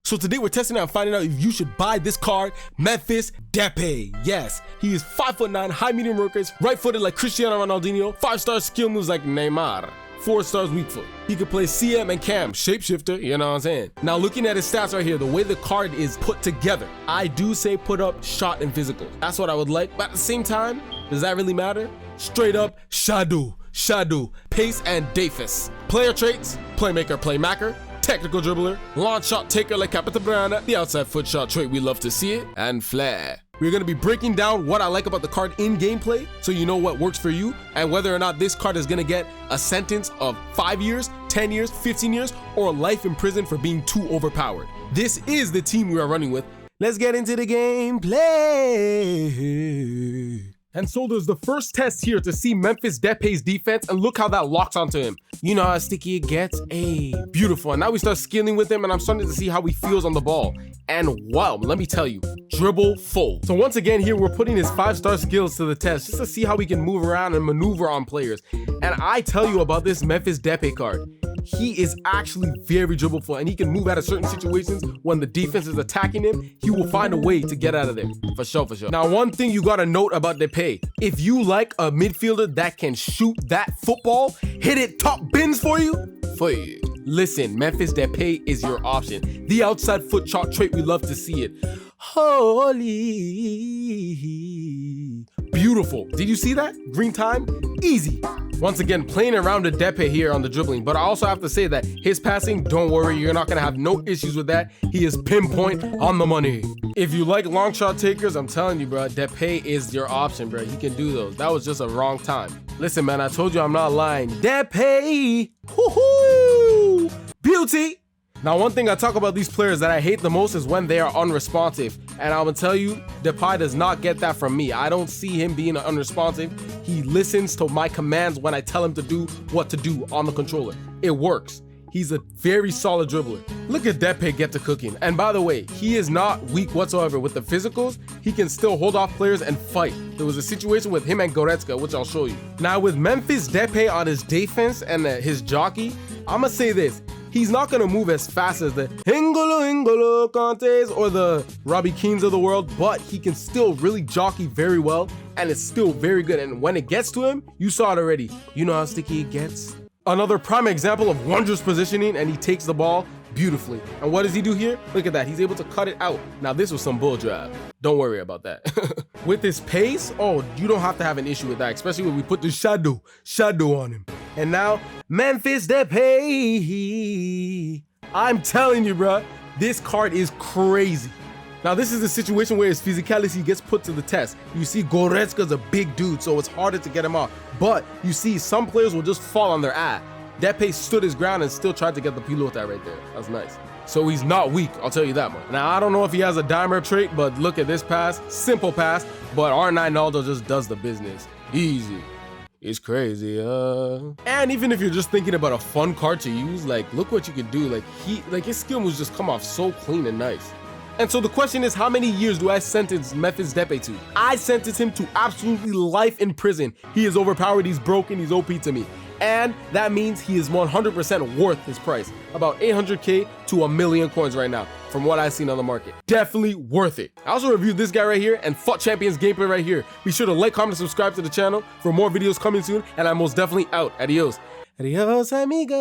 So today we're testing out and finding out if you should buy this card, Memphis Depay. Yes, he is 5'9", high medium workers, right-footed like Cristiano Ronaldinho, 5-star skill moves like Neymar, 4 stars weak foot. He could play CM and Cam, shapeshifter, you know what I'm saying? Now looking at his stats right here, the way the card is put together, I do say put up shot and physical. That's what I would like, but at the same time, does that really matter? Straight up, shadow, pace and defense. Player traits, playmaker, playmaker, technical dribbler, launch shot taker like Captain, the outside foot shot trait we love to see it, and flair. We're going to be breaking down what I like about the card in gameplay so you know what works for you and whether or not this card is going to get a sentence of 5 years, 10 years, 15 years, or life in prison for being too overpowered. This is the team we are running with. Let's get into the gameplay. And so there's the first test here to see Memphis Depay's defense, and look how that locks onto him. You know how sticky it gets? Hey, beautiful. And now we start skilling with him, and I'm starting to see how he feels on the ball. And wow, let me tell you, dribble full. So once again here, we're putting his 5-star skills to the test just to see how we can move around and maneuver on players. And I tell you about this Memphis Depay card. He is actually very dribbleful, and he can move out of certain situations when the defense is attacking him. He will find a way to get out of there, for sure. Now, one thing you gotta note about Depay, if you like a midfielder that can shoot that football, hit it top bins for you, listen, Memphis Depay is your option. The outside foot shot trait, we love to see it. Holy. Beautiful. Did you see that? Green time? Easy. Once again, playing around the Depay here on the dribbling, but I also have to say that his passing, don't worry, you're not gonna have no issues with that. He is pinpoint on the money. If you like long shot takers, I'm telling you, bro, Depay is your option, bro. He can do those. That was just a wrong time. Listen, man, I told you I'm not lying. Depay, woohoo, beauty. Now, one thing I talk about these players that I hate the most is when they are unresponsive. And I'm gonna tell you, Depay does not get that from me. I don't see him being unresponsive. He listens to my commands when I tell him to do what to do on the controller. It works. He's a very solid dribbler. Look at Depay get to cooking. And by the way, he is not weak whatsoever. With the physicals, he can still hold off players and fight. There was a situation with him and Goretzka, which I'll show you. Now, with Memphis Depay on his defense and his jockey, I'm gonna say this. He's not going to move as fast as the N'Golo Kantes or the Robbie Keanes of the world, but he can still really jockey very well, and it's still very good. And when it gets to him, you saw it already. You know how sticky it gets? Another prime example of wondrous positioning, and he takes the ball beautifully. And what does he do here? Look at that. He's able to cut it out. Now, this was some bull drive. Don't worry about that. With his pace, oh, you don't have to have an issue with that, especially when we put the shadow on him. And now, Memphis Depay. I'm telling you, bro, this card is crazy. Now, this is a situation where his physicality gets put to the test. You see, Goretzka's a big dude, so it's harder to get him off. But you see, some players will just fall on their ass. Depay stood his ground and still tried to get the pilota right there. That's nice. So he's not weak, I'll tell you that much. Now, I don't know if he has a dimer trait, but look at this pass. Simple pass, but R9 Naldo just does the business. Easy. It's crazy, And even if you're just thinking about a fun card to use, like, look what you can do. Like, his skill moves just come off so clean and nice. And so the question is, how many years do I sentence Memphis Depay to? I sentence him to absolutely life in prison. He is overpowered, he's broken, he's OP to me. And that means he is 100% worth his price. About 800K to 1,000,000 coins right now, from what I've seen on the market. Definitely worth it. I also reviewed this guy right here and FUT Champions gameplay right here. Be sure to like, comment, and subscribe to the channel for more videos coming soon, and I'm most definitely out. Adios. Adios, amigos.